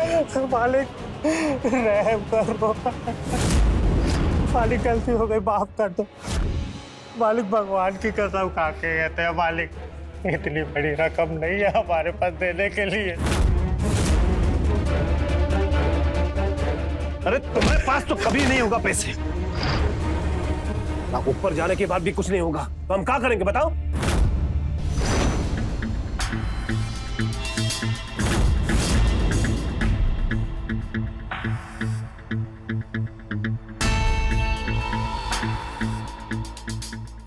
मालिक रहम करो, मालिक गलती हो गई, माफ कर दो मालिक। भगवान की कसम खा के कहते हैं मालिक, इतनी बड़ी रकम नहीं है हमारे पास देने के लिए। अरे तुम्हारे पास तो कभी नहीं होगा पैसे, ना ऊपर जाने के बाद भी कुछ नहीं होगा, तो हम क्या करेंगे बताओ?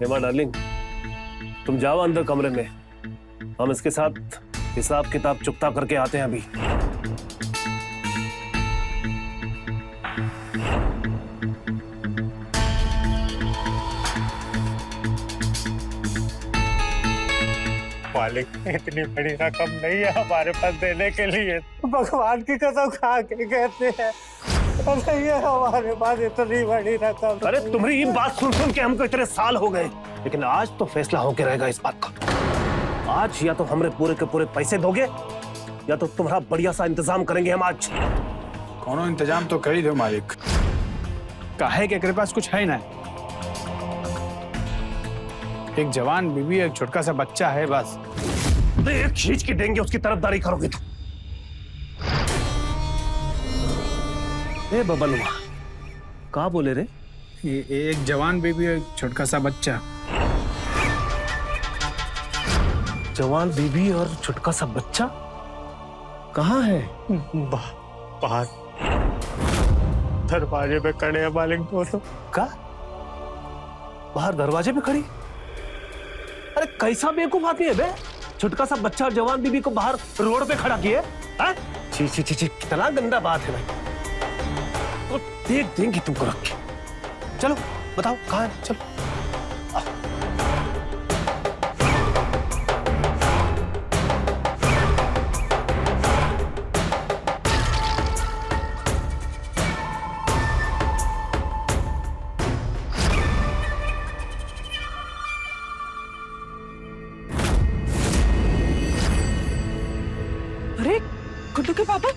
हेमा डार्लिंग, तुम जाओ अंदर कमरे में, हम इसके साथ हिसाब किताब चुकता करके आते हैं अभी। मालिक इतनी बड़ी रकम नहीं है हमारे पास देने के लिए, भगवान की कसम खा के कहते हैं नहीं है हमारे पास इतनी बड़ी रकम। अरे तुम्हारी ये बात सुन सुन के हमको इतने साल हो गए, लेकिन आज तो फैसला होके रहेगा इस बात का। आज या तो हमरे पूरे के पूरे पैसे दोगे या तो तुम्हारा बढ़िया सा इंतजाम करेंगे हम आज। कोनो इंतजाम तो कर ही दो मालिक, काहे के एकरे पास कुछ है ना, एक जवान बीवी एक छोटका सा बच्चा है बस। एक खींच के देंगे उसकी तरफदारी करोगे तो। ए बबलुआ, कहाँ बोले रे? एक जवान बीवी एक छोटका सा बच्चा। जवान बीबी और छोटका सा बच्चा कहाँ है? बाहर दरवाजे पे खड़े हैं मालिक दोनों। का बाहर दरवाजे पे खड़ी? अरे कैसा बेवकूफ आदमी है बे, छोटका सा बच्चा और जवान बीबी को बाहर रोड पे खड़ा किए? छी छी छी छी, कितना गंदा बात है भाई। तो देख देंगे तुमको रख के। चलो बताओ कहाँ है, चलो। अरे गुड्डू के पापा,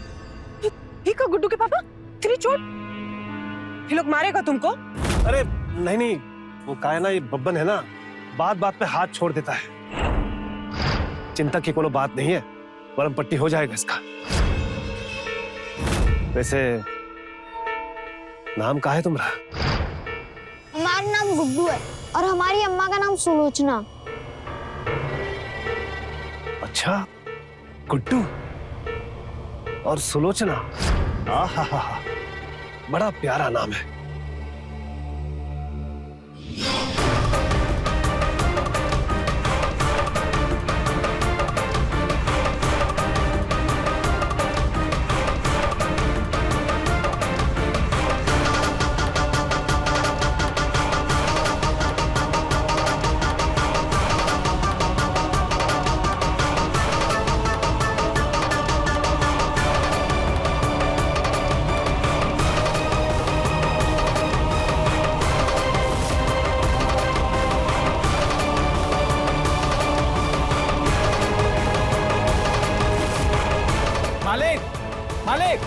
ये का गुड्डू के पापा, तेरी चोट, ये लोग मारेगा तुमको? अरे नहीं नहीं, वो का है ना, ये बब्बन है ना, बात बात पे हाथ छोड़ देता है। चिंता की कोनो बात नहीं है, मरहम पट्टी हो जाएगा इसका। वैसे नाम का है तुम्हारा? हमारा नाम गुड्डू है और हमारी अम्मा का नाम सुलोचना। अच्छा, गुड्डू और सुलोचना, आहा, बड़ा प्यारा नाम है। मालिक मालिक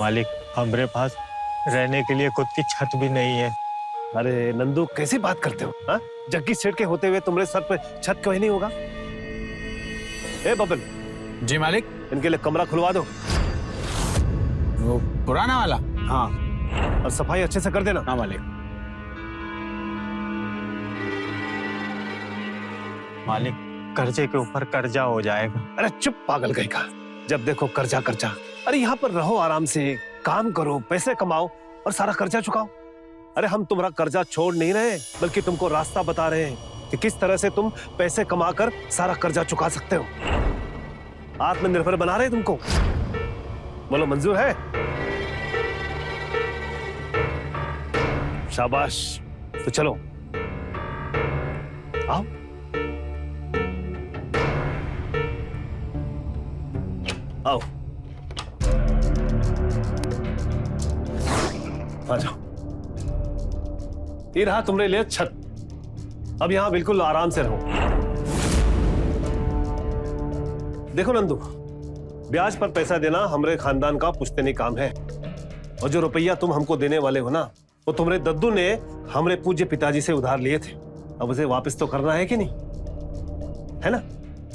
मालिक हमारे पास रहने के लिए खुद की छत भी नहीं है। अरे नंदू, कैसी बात करते हो? हाँ, जग्गी सेठ के होते हुए तुम्हारे सर पे छत क्यों नहीं होगा? ए बबन, जी मालिक। इनके लिए कमरा खुलवा दो। वो पुराना वाला? हाँ, और सफाई अच्छे से कर देना। हाँ मालिक। मालिक कर्जे के ऊपर कर्जा हो जाएगा। अरे चुप पागल कहीं का, जब देखो कर्जा कर्जा। अरे यहाँ पर रहो आराम से, काम करो, पैसे कमाओ और सारा कर्जा चुकाओ। अरे हम तुम्हारा कर्जा छोड़ नहीं रहे, बल्कि तुमको रास्ता बता रहे हैं कि किस तरह से तुम पैसे कमाकर सारा कर्जा चुका सकते हो। आत्मनिर्भर बना रहे तुमको। बोलो मंजूर है? शाबाश, तो चलो आओ। आओ आ जाओ। ये रहा तुम्हारे लिए छत। अब यहां बिल्कुल आराम से रहो। देखो नंदू, ब्याज पर पैसा देना हमारे खानदान का पुश्तैनी काम है। और जो रुपया तुम हमको देने वाले हो ना, वो तुम्हारे दद्दू ने हमारे पूज्य पिताजी से उधार लिए थे। अब उसे वापस तो करना है कि नहीं, है ना?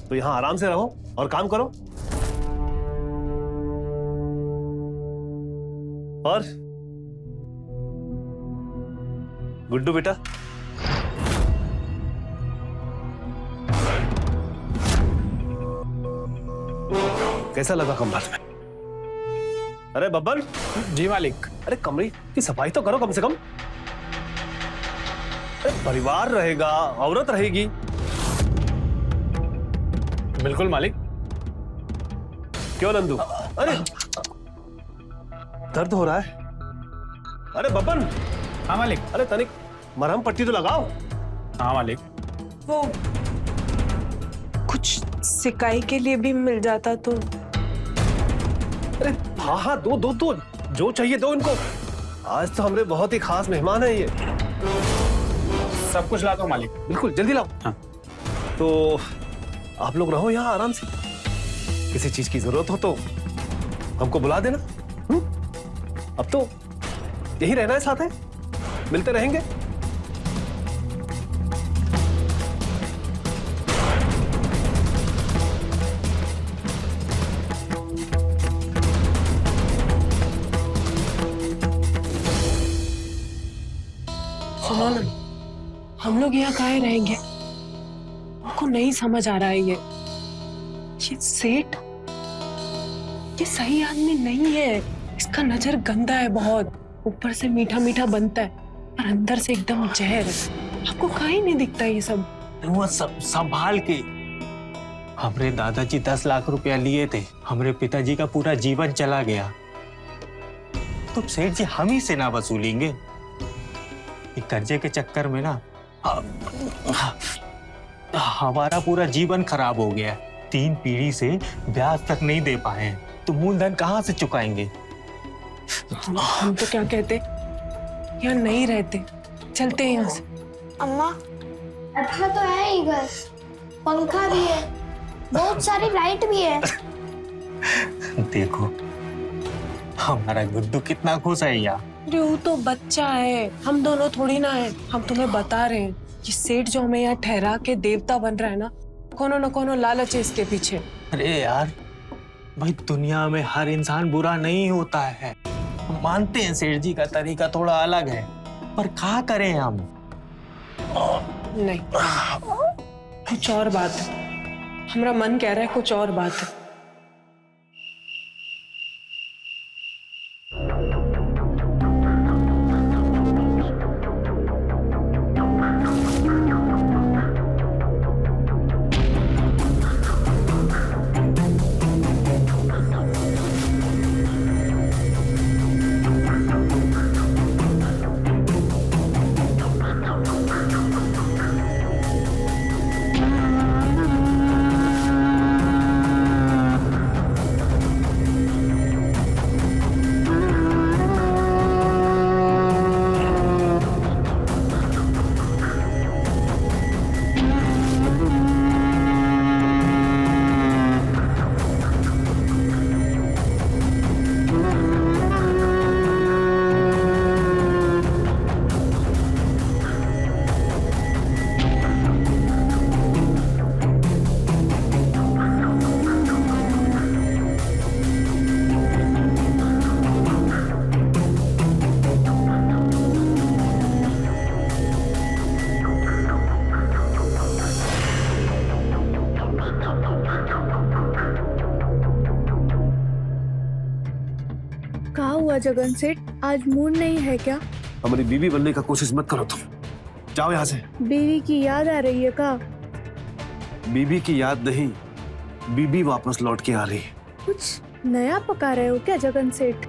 तो यहाँ आराम से रहो और काम करो। और गुड्डू बेटा, कैसा लगा कमरा में? अरे बब्बन। जी मालिक। अरे कमरे की सफाई तो करो कम से कम। अरे परिवार रहेगा, औरत रहेगी। बिल्कुल मालिक। क्यों नंदू? अरे दर्द हो रहा है। अरे बब्बन। हाँ मालिक। अरे तनिक मरहम पट्टी तो लगाओ। हाँ मालिक। वो कुछ सिकाई के लिए भी मिल जाता तो। अरे हाँ हाँ, दो दो दो, जो चाहिए दो इनको। आज तो हमारे बहुत ही खास मेहमान है ये। सब कुछ ला दो मालिक। बिल्कुल जल्दी लाओ। हाँ। तो आप लोग रहो यहाँ आराम से। किसी चीज की जरूरत हो तो हमको बुला देना। अब तो यही रहना है, साथ है, मिलते रहेंगे। सुनो ना, हम लोग यहाँ काहे रहेंगे? हमको नहीं समझ आ रहा है ये सेठ, ये सही आदमी नहीं है। इसका नजर गंदा है बहुत। ऊपर से मीठा मीठा बनता है और अंदर से एकदम जहर है। आपको काहे नहीं दिखता ये सब? वो सब संभाल के। हमरे दादाजी 10 लाख रुपया लिए थे, हमरे पिताजी का पूरा जीवन चला गया। तो सेठ जी हम ही से ना वसूलेंगे? कर्जे के चक्कर में ना हमारा पूरा जीवन खराब हो गया। 3 पीढ़ी से ब्याज तक नहीं दे पाए हैं, तो मूलधन कहाँ से चुकाएंगे? हम तो क्या कहते, यहाँ नहीं रहते, चलते हैं यहाँ से। अम्मा, अच्छा तो है ही घर, पंखा भी है, बहुत सारी लाइट भी है। देखो हमारा गुड्डू कितना खुश है यार। अरे वो तो बच्चा है, हम दोनों थोड़ी ना है। हम तुम्हें बता रहे हैं, ये सेठ जो हमें यहाँ ठहरा के देवता बन रहा है ना, कोनो न कोनो लालच है इसके पीछे। अरे यार भाई, दुनिया में हर इंसान बुरा नहीं होता है। हम मानते हैं सेठ जी का तरीका थोड़ा अलग है, पर क्या करें हम? नहीं, कुछ और बात है। हमारा मन कह रहा है कुछ और बात है। कहाँ हुआ जगन सेठ, आज मूड नहीं है क्या? हमारी बीवी बनने का कोशिश मत करो तुम, जाओ यहाँ से। बीवी की याद आ रही है का? बीबी की याद नहीं, बीबी वापस लौट के आ रही है। कुछ नया पका रहे हो क्या जगन सेठ?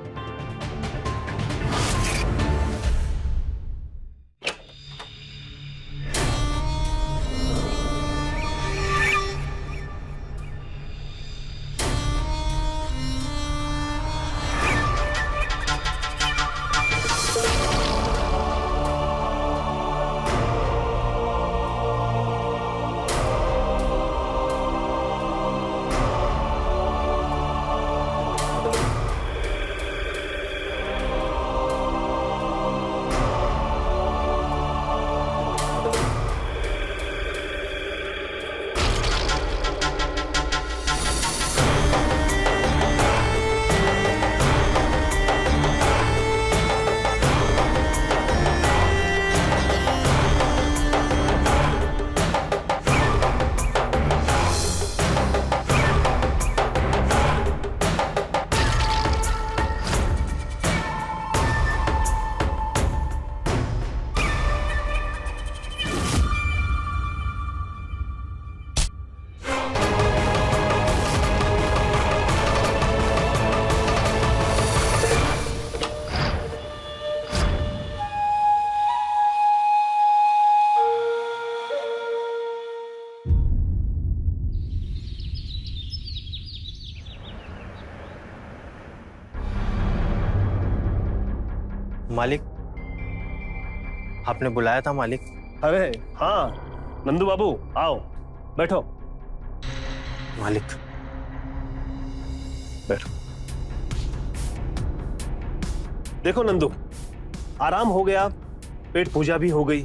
मालिक, आपने बुलाया था मालिक? अरे हाँ नंदू बाबू, आओ बैठो। मालिक बैठो। देखो नंदू, आराम हो गया, पेट पूजा भी हो गई,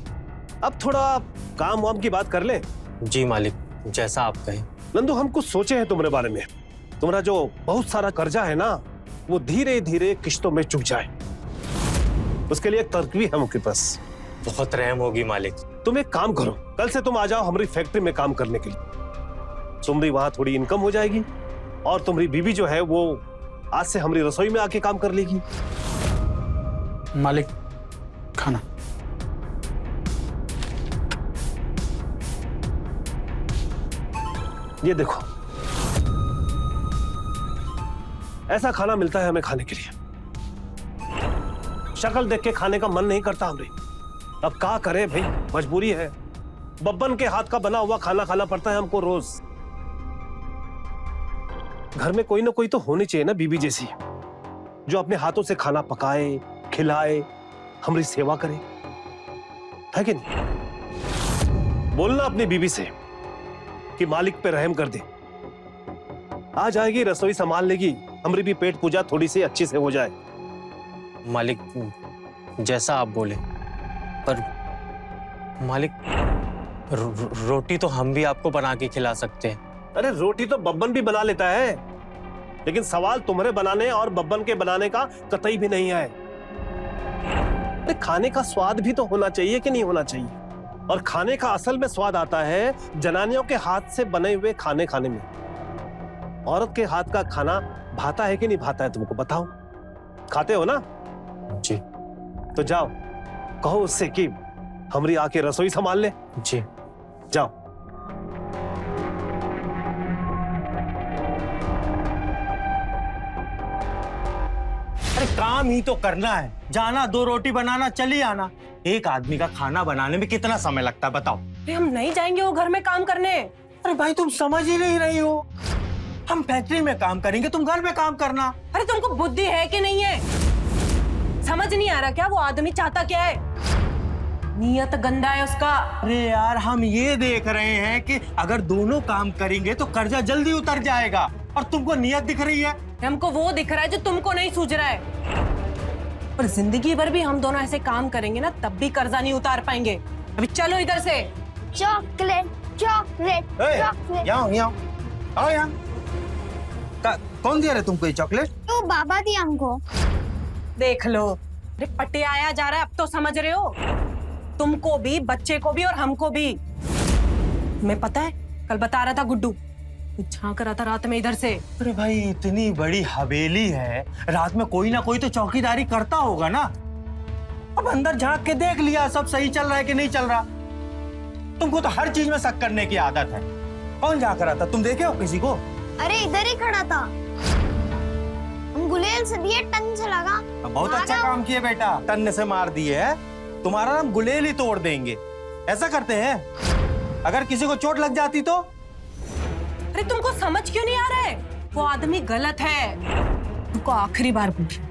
अब थोड़ा काम वाम की बात कर ले। जी मालिक, जैसा आप कहें। नंदू, हम कुछ सोचे हैं तुम्हारे बारे में। तुम्हारा जो बहुत सारा कर्जा है ना, वो धीरे धीरे किश्तों में चुक जाए, उसके लिए एक तरकीब है हमारे पास। बहुत रहम होगी मालिक। तुम एक काम करो, कल से तुम आ जाओ हमारी फैक्ट्री में काम करने के लिए। तुम्हारी वहां थोड़ी इनकम हो जाएगी और तुम्हारी बीवी जो है वो आज से हमारी रसोई में आके काम कर लेगी। मालिक, खाना। ये देखो, ऐसा खाना मिलता है हमें खाने के लिए। शक्ल देख के खाने का मन नहीं करता हमरे। अब क्या करें भाई, मजबूरी है। बब्बन के हाथ का बना हुआ खाना खाना पड़ता है हमको रोज। घर में कोई ना कोई तो होनी चाहिए ना बीबी जैसी, जो अपने हाथों से खाना पकाए, खिलाए, हमारी सेवा करे, है कि नहीं? बोलना अपनी बीबी से कि मालिक पे रहम कर दे। आ जाएगी, रसोई संभाल लेगी, हमारी भी पेट पूजा थोड़ी सी अच्छी से हो जाए। मालिक जैसा आप बोले, पर मालिक रोटी तो हम भी आपको बना के खिला सकते हैं। अरे रोटी तो बब्बन भी बना लेता है, लेकिन सवाल तुम्हारे बनाने और बब्बन के बनाने का कतई भी नहीं है। अरे खाने का स्वाद भी तो होना चाहिए कि नहीं होना चाहिए? और खाने का असल में स्वाद आता है जनानियों के हाथ से बने हुए खाने खाने में। औरत के हाथ का खाना भाता है कि नहीं भाता है, तुमको बताओ? खाते हो ना? जी। तो जाओ कहो उससे कि हमारी आके रसोई संभाल ले। जी जाओ। अरे काम ही तो करना है, जाना, 2 रोटी बनाना, चली आना। एक आदमी का खाना बनाने में कितना समय लगता है बताओ? अरे हम नहीं जाएंगे वो घर में काम करने। अरे भाई तुम समझ ही नहीं रही हो। हम फैक्ट्री में काम करेंगे, तुम घर में काम करना। अरे तुमको बुद्धि है कि नहीं है? समझ नहीं आ रहा क्या वो आदमी चाहता क्या है? नियत गंदा है उसका। अरे यार, हम ये देख रहे हैं कि अगर दोनों काम करेंगे तो कर्जा जल्दी उतर जाएगा, और तुमको नियत दिख रही है। हमको वो दिख रहा है जो तुमको नहीं सूझ रहा है। पर जिंदगी भर भी हम दोनों ऐसे काम करेंगे ना, तब भी कर्जा नहीं उतार पाएंगे। अभी चलो इधर से। Chocolate chocolate chocolate. यहाँ आओ यहाँ। कौन दिया रहा तुमको ये चॉकलेट? तो बाबा दिया हमको। देख लो, अरे पट्टे आया जा रहा है, अब तो समझ रहे हो? तुमको भी, बच्चे को भी और हमको भी। मैं पता है कल बता रहा था गुड्डू, झांक रहा था रात में इधर से। अरे भाई इतनी बड़ी हवेली है, रात में कोई ना कोई तो चौकीदारी करता होगा ना। अब अंदर झांक के देख लिया सब सही चल रहा है कि नहीं चल रहा। तुमको तो हर चीज में शक करने की आदत है। कौन झांक रहा था, तुम देखे हो किसी को? अरे इधर ही खड़ा था, हम गुलेल से दिए, टन से लगा। बहुत अच्छा काम किए बेटा, टन से मार दिए है। तुम्हारा नाम गुलेल ही तोड़ देंगे। ऐसा करते हैं, अगर किसी को चोट लग जाती तो? अरे तुमको समझ क्यों नहीं आ रहा है? वो आदमी गलत है। तुमको आखिरी बार पूछा,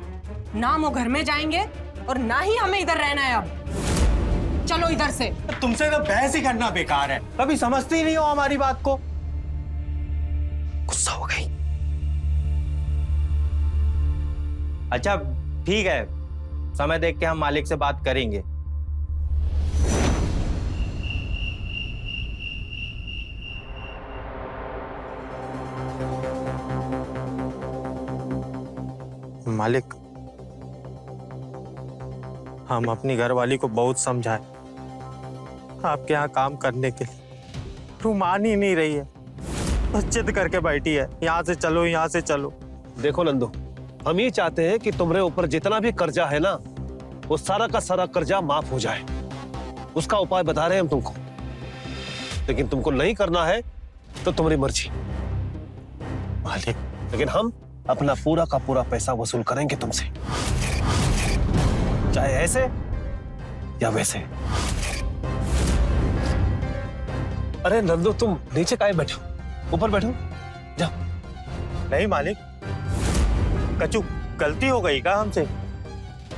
ना हम वो घर में जाएंगे और ना ही हमें इधर रहना है। अब चलो इधर से। तुमसे तो बहस ही करना बेकार है, कभी समझती ही नहीं हो हमारी बात को। गुस्सा हो गई। अच्छा ठीक है, समय देख के हम मालिक से बात करेंगे। मालिक, हम अपनी घरवाली को बहुत समझाए आपके यहाँ काम करने के लिए, वो मान ही नहीं रही है, बस जिद करके बैठी है, यहाँ से चलो यहाँ से चलो। देखो नंदू, हम ये चाहते हैं कि तुम्हारे ऊपर जितना भी कर्जा है ना, वो सारा का सारा कर्जा माफ हो जाए। उसका उपाय बता रहे हैं हम तुमको, लेकिन तुमको नहीं करना है तो तुम्हारी मर्जी। मालिक, लेकिन हम अपना पूरा का पूरा पैसा वसूल करेंगे तुमसे, चाहे ऐसे या वैसे। अरे नंदू, तुम नीचे काहे बैठो, ऊपर बैठो, जाओ। नहीं मालिक, कचू गलती हो गई क्या हमसे?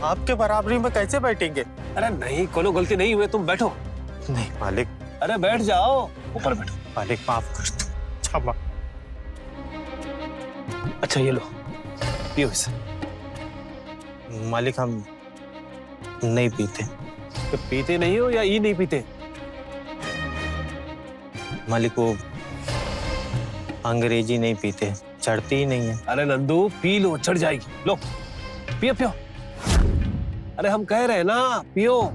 आपके बराबरी में कैसे बैठेंगे? अरे नहीं, कोनो गलती नहीं हुई, तुम बैठो। नहीं मालिक, अरे बैठ जाओ, ऊपर बैठो। मालिक माफ कर दो, क्षमा। अच्छा ये लो, पियो इसे। मालिक हम नहीं पीते। तो पीते नहीं हो या ये नहीं पीते? मालिक वो अंग्रेजी नहीं पीते, चढ़ती ही नहीं है। अरे नंदू पी लो, चढ़ जाएगी। लो पियो पियो। अरे हम कह रहे हैं ना, पियो।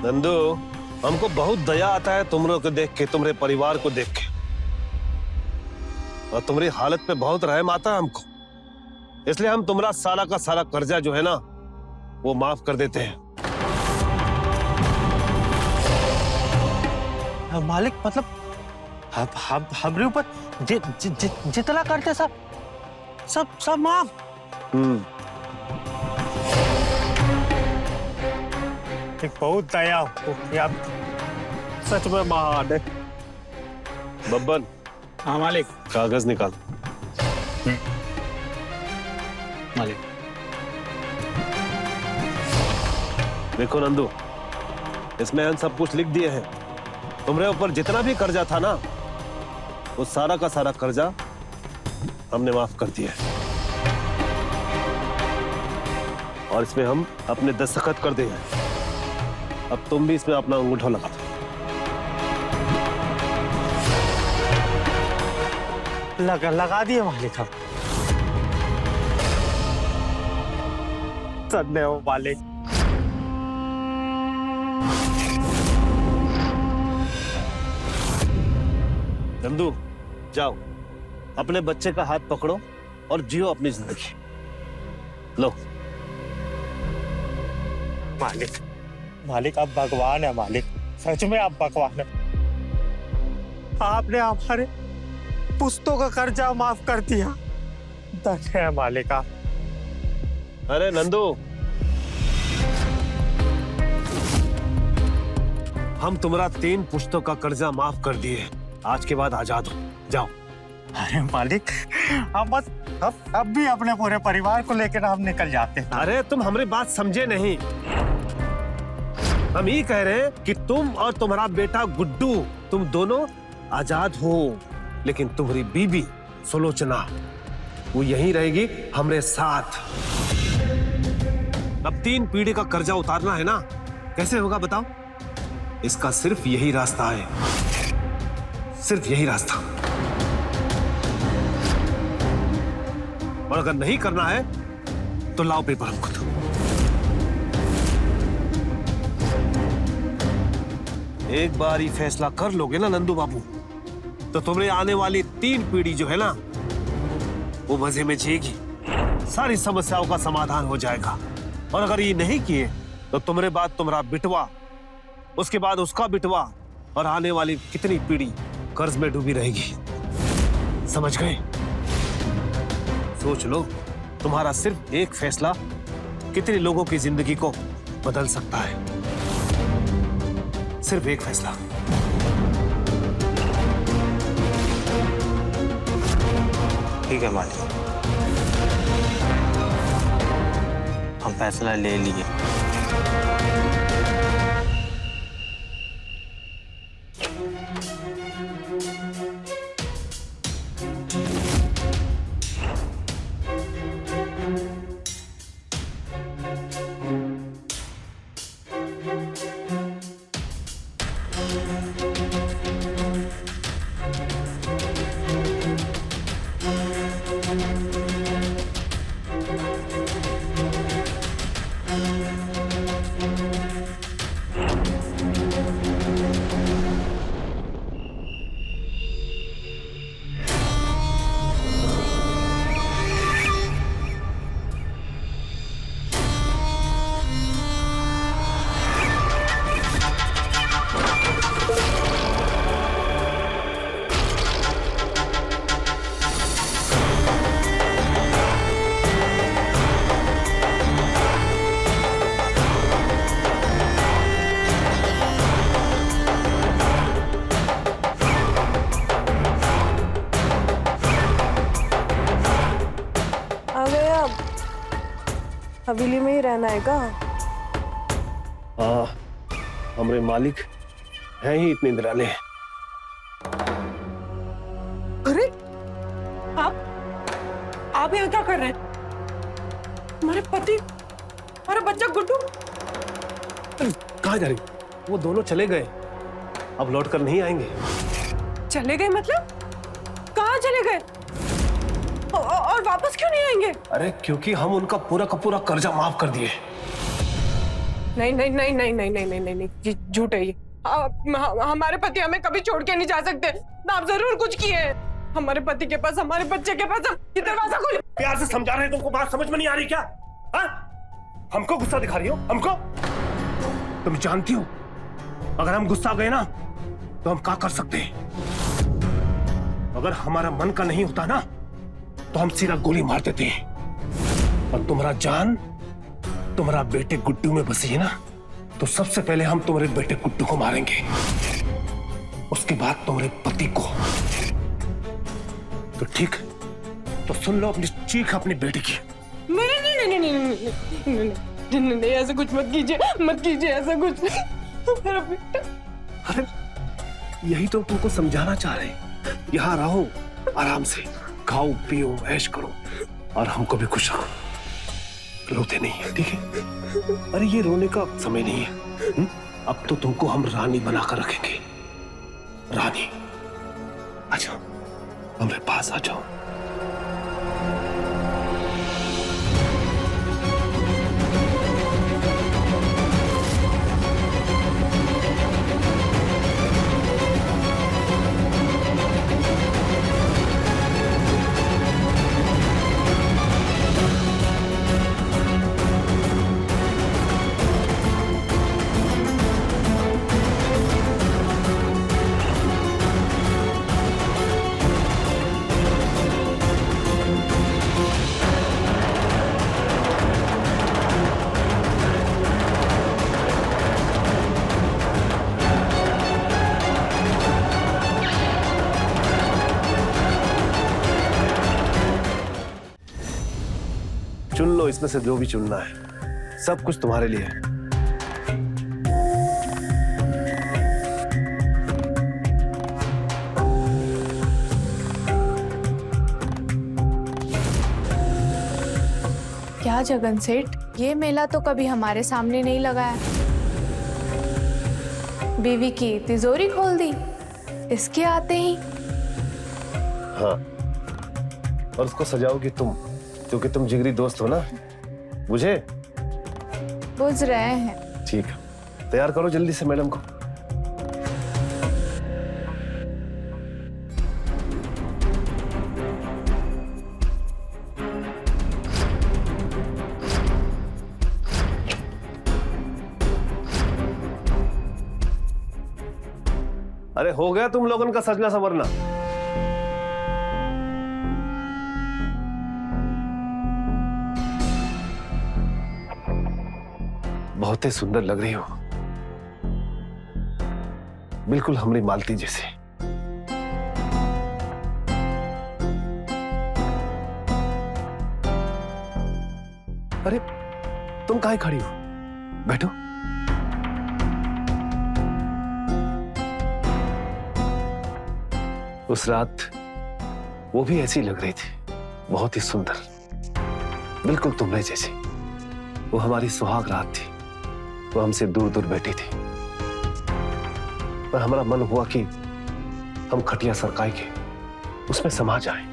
नंदू, हमको बहुत दया आता है तुम लोग को देख के, तुम्हारे परिवार को देख के, और तुम्हारी हालत पे बहुत रहम आता है हमको। इसलिए हम तुम्हारा सारा का सारा कर्जा जो है ना, वो माफ कर देते हैं। मालिक मतलब हमारे ऊपर जितना करते सब माफ। एक बहुत दया होगी आप, सच में महान है। बब्बन, हाँ मालिक। कागज निकाल। मालिक देखो नंदू, इसमें हम सब कुछ लिख दिए हैं। तुम्हारे ऊपर जितना भी कर्जा था ना, वो सारा का सारा कर्जा हमने माफ कर दिया है। और इसमें हम अपने दस्तखत कर दिए हैं। अब तुम भी इसमें अपना अंगूठा लगा दो। लगा दिए मालिक हम। धन्य हो मालिक। नंदू जाओ, अपने बच्चे का हाथ पकड़ो और जियो अपनी जिंदगी। लो मालिक, मालिक आप भगवान है मालिक, सच में आप भगवान है। आपने हमारे पुस्तों का कर्जा माफ कर दिया। धन्य है मालिक आप। अरे नंदू, हम तुम्हारा 3 पुश्तों का कर्जा माफ कर दिए। आज के बाद आजाद हो, जाओ। अरे मालिक, हम बस अब भी अपने पूरे परिवार को लेकर हम निकल जाते हैं। अरे तुम हमारी बात समझे नहीं। हम ये कह रहे हैं कि तुम और तुम्हारा बेटा गुड्डू, तुम दोनों आजाद हो, लेकिन तुम्हारी बीबी सुलोचना वो यहीं रहेगी हमारे साथ। अब 3 पीढ़ी का कर्जा उतारना है ना, कैसे होगा बताओ? इसका सिर्फ यही रास्ता है, सिर्फ यही रास्ता। और अगर नहीं करना है तो लाओ पेपर हमको दो। एक बार ही फैसला कर लोगे ना नंदू बाबू, तो तुम्हारी आने वाली 3 पीढ़ी जो है ना, वो मजे में जिएगी। सारी समस्याओं का समाधान हो जाएगा। और अगर ये नहीं किए तो तुम्हारे बाद तुम्हारा बिटवा, उसके बाद उसका बिटवा, और आने वाली कितनी पीढ़ी कर्ज में डूबी रहेगी। समझ गए? सोच लो, तुम्हारा सिर्फ एक फैसला कितने लोगों की जिंदगी को बदल सकता है। सिर्फ एक फैसला। ठीक है मालिक, हम फैसला ले लिए। हवेली में ही रहना है का? हाँ, हमारे मालिक हैं ही इतने निराले हैं। अरे आप यहाँ क्या कर रहे हैं? हमारे पति, हमारा बच्चा गुड्डू। कहाँ जा रही? वो दोनों चले गए, अब लौट कर नहीं आएंगे। चले गए मतलब? कहाँ चले गए? और वापस क्यों नहीं आएंगे? अरे क्योंकि हम उनका पूरा का पूरा कर्जा माफ कर दिए। नहीं नहीं नहीं नहीं नहीं नहीं नहीं नहीं नहीं, ये झूठ है ये। हमारे पति हमें कभी छोड़ के नहीं जा सकते। आप जरूर कुछ किए हैं। हमारे पति के पास, हमारे बच्चे के पास, ये दरवाजा खोलो। प्यार से समझा रहे हैं, तुमको बात समझ में नहीं आ रही क्या? हाँ? हमको गुस्सा दिखा रही हो? हमको? तुम जानती हो अगर हम गुस्सा गए ना तो हम क्या कर सकते हैं? अगर हमारा मन का नहीं होता ना तो हम सीधा गोली मार देते हैं। और तुम्हारा जान तुम्हारा बेटे गुड्डू में बसी है ना, तो सबसे पहले हम तुम्हारे बेटे गुड्डू को मारेंगे, उसके बाद तुम्हारे पति को। तो ठीक, तो सुन लो अपनी चीख अपनी बेटी की। नहीं नहीं नहीं नहीं नहीं नहीं नहीं नहीं, ऐसा कुछ मत कीजिए, मत कीजिए ऐसा कुछ। मेरा बेटा। अरे यही तो तुमको समझाना चाह रहे हैं। यहाँ रहो, आराम से खाओ पियो ऐश करो और हमको भी खुश रखो। रोते नहीं है, ठीक है? अरे ये रोने का समय नहीं है। अब तो तुमको हम रानी बनाकर रखेंगे। रानी, आ जाओ, हमारे पास आ जाओ। चुन लो इसमें से जो भी चुनना है, सब कुछ तुम्हारे लिए है। क्या जगन सेठ, ये मेला तो कभी हमारे सामने नहीं लगा है। बीवी की तिजोरी खोल दी इसके आते ही। हाँ, और उसको सजाओगी तुम, क्योंकि तुम जिगरी दोस्त हो ना, बुझे? बुझ रहे हैं। ठीक है, तैयार करो जल्दी से मैडम को। अरे हो गया तुम लोगों का सजना संवरना। बहुत ही सुंदर लग रही हो, बिल्कुल हमारी मालती जैसे। अरे तुम काहे खड़ी हो? बैठो। उस रात वो भी ऐसी लग रही थी, बहुत ही सुंदर, बिल्कुल तुम्हें जैसी। वो हमारी सुहाग रात थी, वो हमसे दूर दूर बैठी थी, पर हमारा मन हुआ कि हम खटिया सरकाई के उसमें समा जाएं,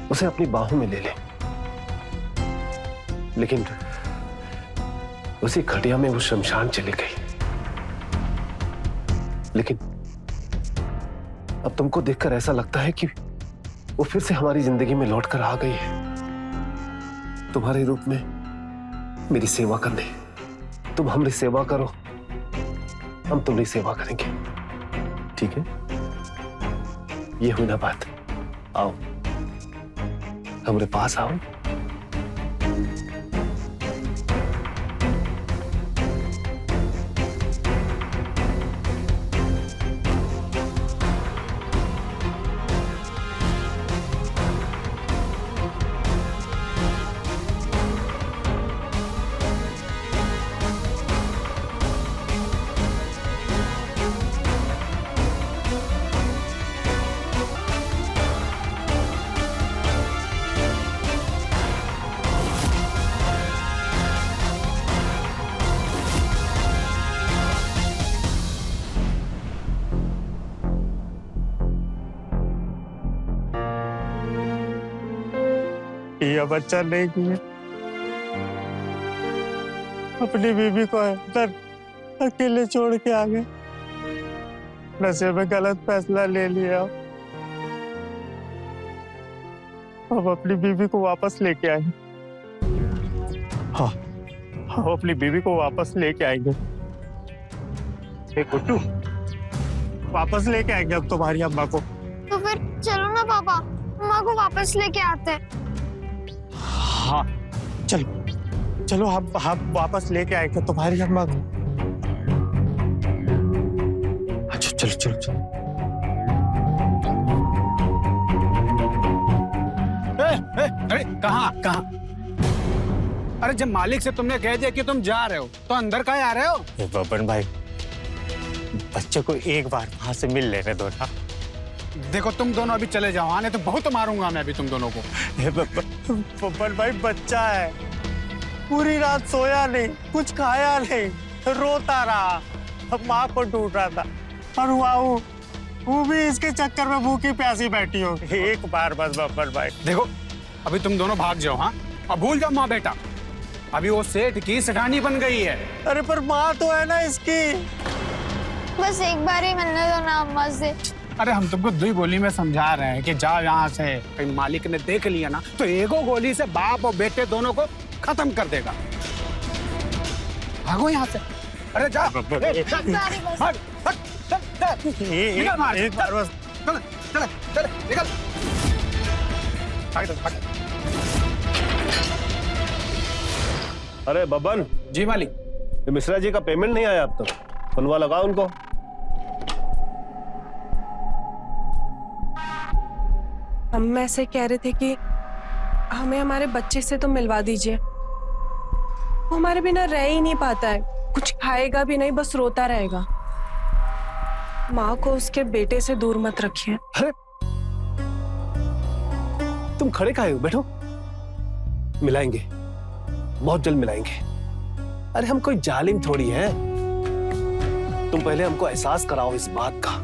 उसे अपनी बाहों में ले लें। लेकिन उसी खटिया में वो शमशान चली गई। लेकिन अब तुमको देखकर ऐसा लगता है कि वो फिर से हमारी जिंदगी में लौट कर आ गई है, तुम्हारे रूप में मेरी सेवा करने। तुम हमारी सेवा करो, हम तुम्हारी सेवा करेंगे, ठीक है? ये हुई ना बात। आओ, हमारे पास आओ। ये बच्चा नहीं किया, अपनी बीबी को अंदर अकेले छोड़ के आ गए। नशे में गलत फैसला ले लिया। अब अपनी बीबी को वापस लेके आएंगे। हाँ, हम अपनी बीबी को वापस लेके आएंगे। गुड्डू, वापस लेके आएंगे अब तुम्हारी अम्मा को। तो फिर चलो ना पापा, अम्मा को वापस लेके आते हैं। हाँ चलो चलो, हम वापस लेके आएंगे तुम्हारी अम्मा को। अच्छा चलो चलो चलो। अरे कहाँ कहाँ? अरे जब मालिक से तुमने कह दिया कि तुम जा रहे हो तो अंदर काहे आ रहे हो? बबन भाई, बच्चे को एक बार वहां से मिल लेने दो ना। देखो तुम दोनों अभी चले जाओ, आने तो बहुत मारूंगा मैं अभी तुम दोनों को। बबन भाई, बच्चा है, पूरी रात सोया नहीं, कुछ खाया नहीं, रोता रहा, माँ को ढूंढ रहा था, और वो भी इसके चक्कर में भूखी प्यासी बैठी हो। एक बार बस बबन भाई। देखो अभी तुम दोनों भाग जाओ, हाँ, और भूल जाओ माँ बेटा। अभी वो सेठ की सेठानी बन गई है। अरे पर माँ तो है ना इसकी। बस एक बार ही मिलने दो ना अम्मा से। अरे हम तुमको दुई बोली में समझा रहे हैं कि जाओ यहाँ से। कहीं मालिक ने देख लिया ना तो एगो गोली से बाप और बेटे दोनों को खत्म कर देगा। भागो यहाँ से। अरे जा। एक बार ही बस। भाग, भाग, चल, चल। निकल मार, एक बार बस। चल, चल, चल, निकल। भाग, भाग। अरे बबन जी मालिक। ये मिश्रा जी का पेमेंट नहीं आया अब तक, बनवा लगाओ उनको। हम ऐसे कह रहे थे कि हमें हमारे बच्चे से तो मिलवा दीजिए। वो हमारे बिना रह ही नहीं पाता है, कुछ खाएगा भी नहीं, बस रोता रहेगा। माँ को उसके बेटे से दूर मत रखिए। अरे तुम खड़े काहे हो, बैठो, मिलाएंगे, बहुत जल्द मिलाएंगे। अरे हम कोई जालिम थोड़ी है। तुम पहले हमको एहसास कराओ इस बात का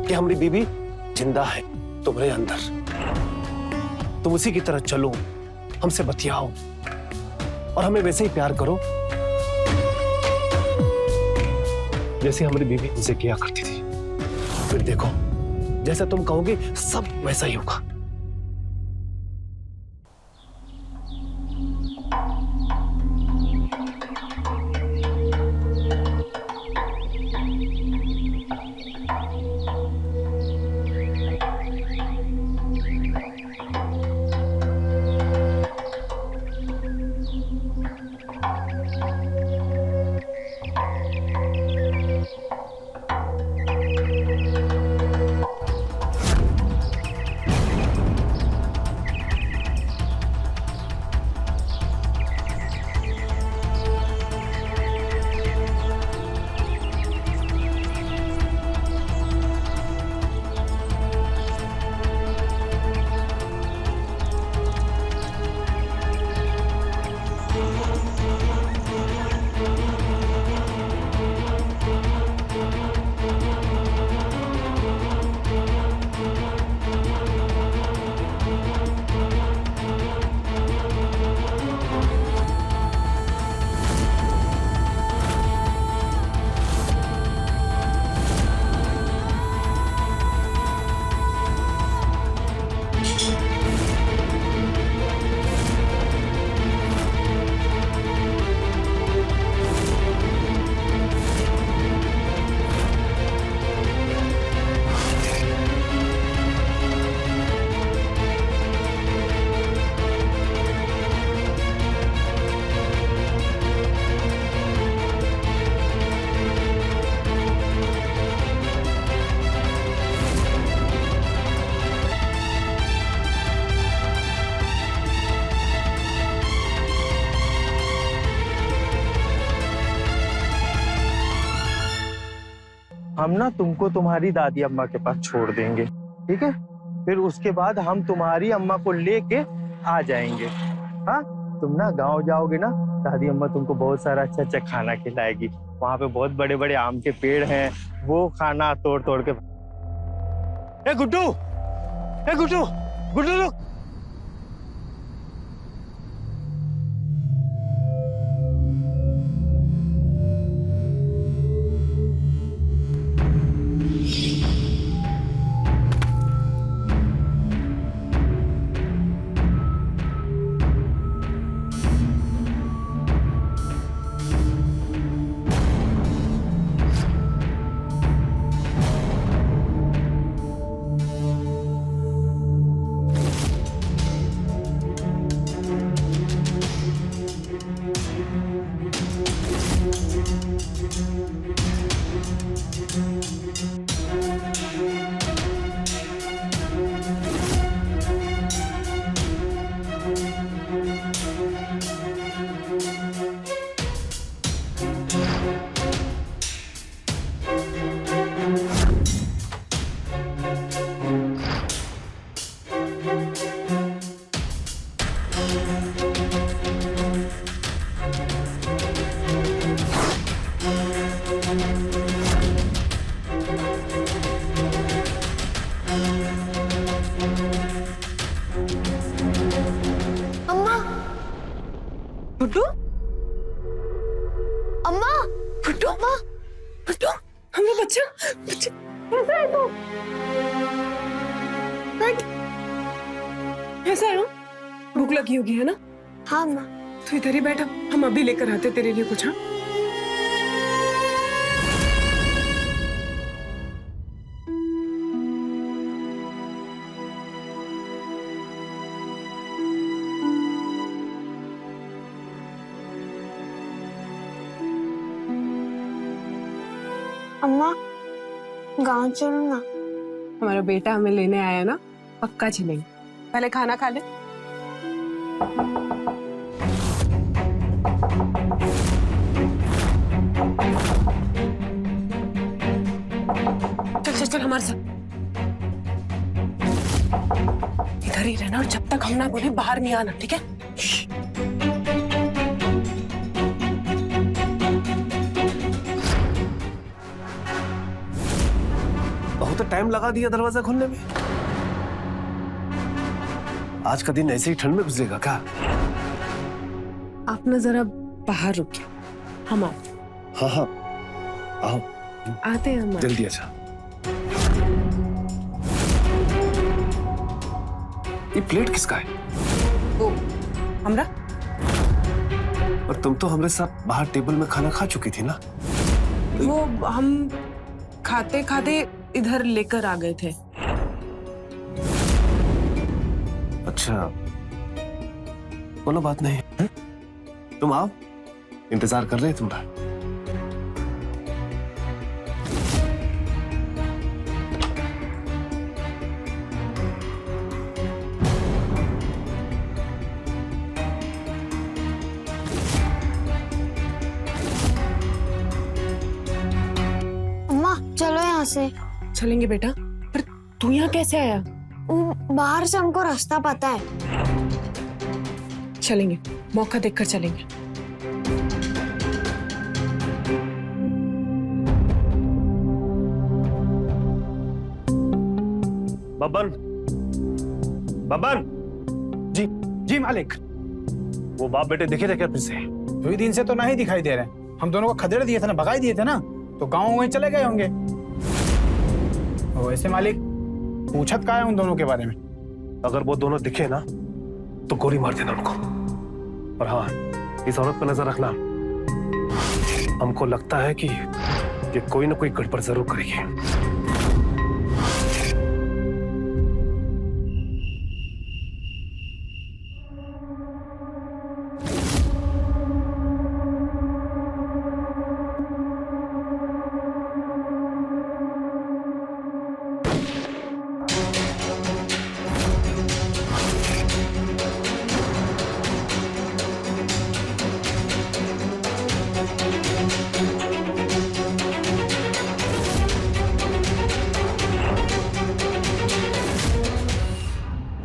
कि हमारी बीबी जिंदा है तुम्हारे अंदर। तुम उसी की तरह चलो, हमसे बतियाओ और हमें वैसे ही प्यार करो जैसे हमारी बीबी हमसे किया करती थी। फिर देखो, जैसा तुम कहोगे सब वैसा ही होगा। हम ना तुमको तुम्हारी दादी अम्मा के पास छोड़ देंगे, ठीक है? फिर उसके बाद हम तुम्हारी अम्मा को लेके आ जाएंगे। हाँ, तुम ना गांव जाओगे ना, दादी अम्मा तुमको बहुत सारा अच्छा अच्छा खाना खिलाएगी। वहाँ पे बहुत बड़े बड़े आम के पेड़ हैं, वो खाना तोड़ तोड़ के। ए गुड्डू, गुड्डू रुक, बुड्ढू बुड्ढू हमारा बच्चा बच्चा कैसा है तू? बैठ। कैसा है? भूख लगी होगी है ना? हाँ माँ। तू इधर ही बैठा, हम अभी लेकर आते तेरे लिए कुछ। हाँ अम्मा गाँव चलो ना। हमारा बेटा हमें लेने आया ना, पक्का चलेंगे। पहले खाना खा ले। चल चल चल हमारे साथ। इधर ही रहना और जब तक हम ना बोले बाहर नहीं आना, ठीक है? बहुत टाइम लगा दिया दरवाजा खोलने में। आज का दिन ऐसे ही ठंड में गुजरेगा क्या? आप ना जरा बाहर रुकिए, हम आते। हाँ हाँ आओ, आते हैं हम। जल्दी अच्छा। ये प्लेट किसका है? वो हमरा। और तुम तो हमारे साथ बाहर टेबल में खाना खा चुकी थी ना? वो हम खाते खाते इधर लेकर आ गए थे। अच्छा, बोलो बात नहीं है? तुम आओ, इंतजार कर रहे हैं तुम्हारा। अम्मा चलो यहाँ से। चलेंगे बेटा, पर तू यहाँ कैसे आया? वो बाहर से हमको रास्ता पता है। चलेंगे, मौका देखकर चलेंगे। बब्बन, बब्बन, जी जी मालिक। वो बाप बेटे दिखे थे क्या फिर से? 2 दिन से तो नहीं दिखाई दे रहे। हम दोनों को खदेड़ दिए थे ना, भगाई दिए थे ना, तो गाँव वहीं चले गए होंगे। वैसे मालिक पूछत का है उन दोनों के बारे में? अगर वो दोनों दिखे ना तो गोली मार देना उनको। और हाँ, इस औरत पर नजर रखना। हमको लगता है कि ये कोई ना कोई गड़बड़ जरूर करेगी।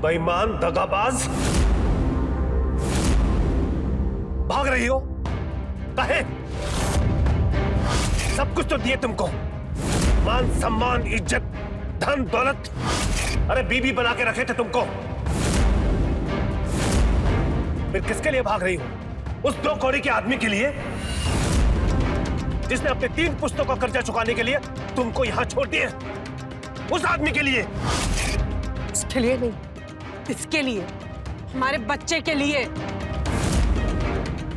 बेईमान, दगाबाज, भाग रही हो? काहे? सब कुछ तो दिए तुमको, मान सम्मान, इज्जत, धन दौलत। अरे बीबी बना के रखे थे तुमको, फिर किसके लिए भाग रही हो? उस 2 कौड़ी के आदमी के लिए जिसने अपने 3 पुश्तों का कर्जा चुकाने के लिए तुमको यहां छोड़ दिया। उस आदमी के लिए। इसके लिए नहीं, इसके लिए, हमारे बच्चे के लिए,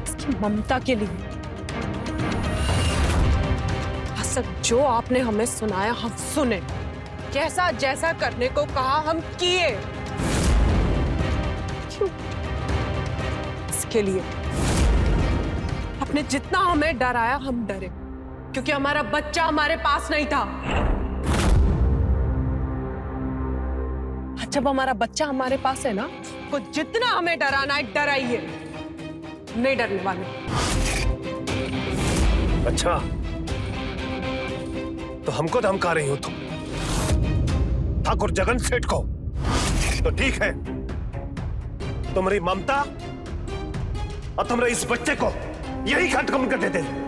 इसकी ममता के लिए। सब जो आपने हमें सुनाया हम सुने, जैसा जैसा करने को कहा हम किए। क्यों? इसके लिए। आपने जितना हमें डराया हम डरे, क्योंकि हमारा बच्चा हमारे पास नहीं था। जब हमारा बच्चा हमारे पास है ना, तो जितना हमें डराना है डराइए, नहीं डरने वाले। अच्छा, तो हमको धमका रही हो तुम, ठाकुर जगन सेठ को? तो ठीक है, तुम्हारी ममता और तुम्हारे इस बच्चे को यही खत्म कर देते।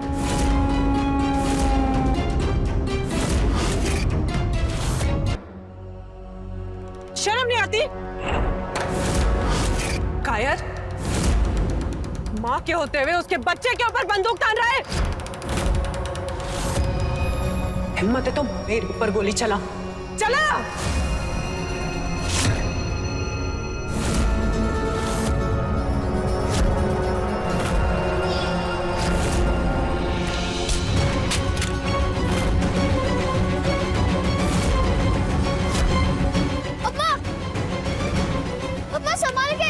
शर्म नहीं आती? कायर, मां के होते हुए उसके बच्चे के ऊपर बंदूक तान रहा है। हिम्मत है तो मेरे ऊपर गोली चला। चला। पापा संभाल के।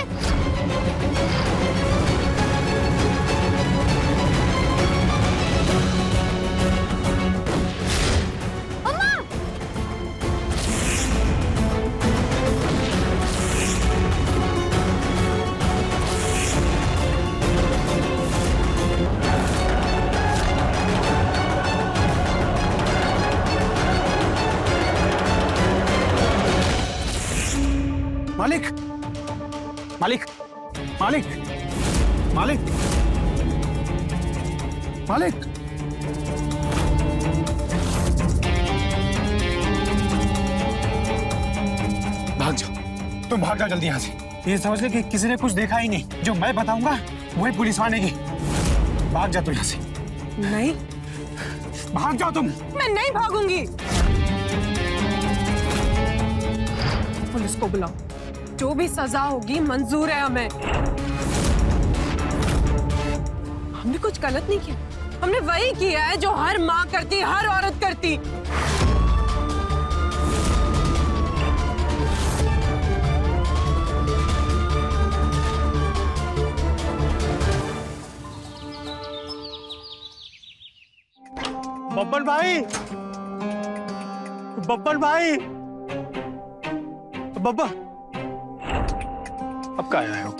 मालिक मालिक मालिक मालिक मालिक भाग जाओ, तुम भाग जाओ जल्दी यहाँ से। ये समझ ले कि किसी ने कुछ देखा ही नहीं, जो मैं बताऊंगा वही पुलिस मानेगी। भाग जा तू यहाँ से। नहीं, भाग जाओ तुम। मैं नहीं भागूंगी। पुलिस को बुलाओ, जो भी सजा होगी मंजूर है हमें। हमने कुछ गलत नहीं किया, हमने वही किया है जो हर माँ करती, हर औरत करती। बब्बर भाई, बब्बर भाई, बब्बर। अब कहाँ आए हो?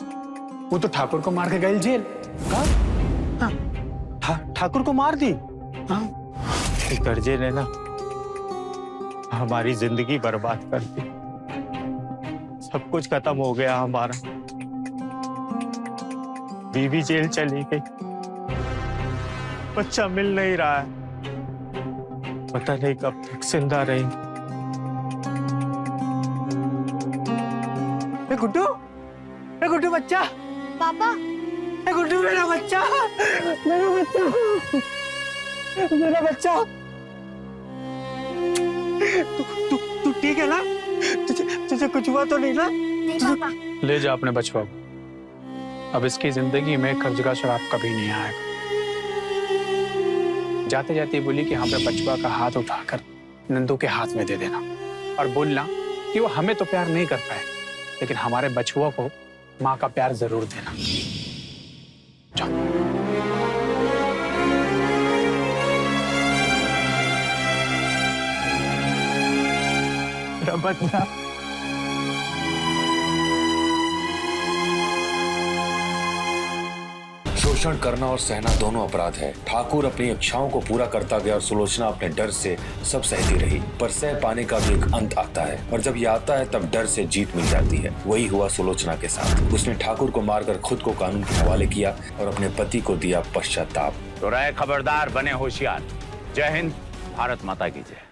वो तो ठाकुर को मार के गई जेल। ठाकुर को मार दी? हाँ। कर्जे ने ना हमारी जिंदगी बर्बाद कर दी। सब कुछ खत्म हो गया हमारा। बीवी जेल चली गई, बच्चा मिल नहीं रहा है, पता नहीं कब तक जिंदा रहेंगे। गुड्डू, गुड्डू बच्चा। पापा गुड्डू मेरा बच्चा, मेरा बच्चा, मेरा बच्चा। तू ठीक है ना? तुझे कुछ हुआ तो नहीं ना? नहीं पापा। ले जा अपने बचवा को। अब इसकी जिंदगी में कर्ज का शराब कभी नहीं आएगा। जाते जाते बोली कि हमें बचवा का हाथ उठाकर नंदू के हाथ में दे देना और बोलना कि वो हमें तो प्यार नहीं कर पाए, लेकिन हमारे बचुआ को माँ का प्यार जरूर देना। जाओ। बच्चा। शोषण करना और सहना दोनों अपराध है। ठाकुर अपनी इच्छाओं को पूरा करता गया और सुलोचना अपने डर से सब सहती रही, पर सह पाने का भी एक अंत आता है, और जब यह आता है तब डर से जीत मिल जाती है। वही हुआ सुलोचना के साथ। उसने ठाकुर को मारकर खुद को कानून के हवाले किया और अपने पति को दिया पश्चाताप। तो रहे खबरदार, बने होशियार। जय हिंद, भारत माता की जय।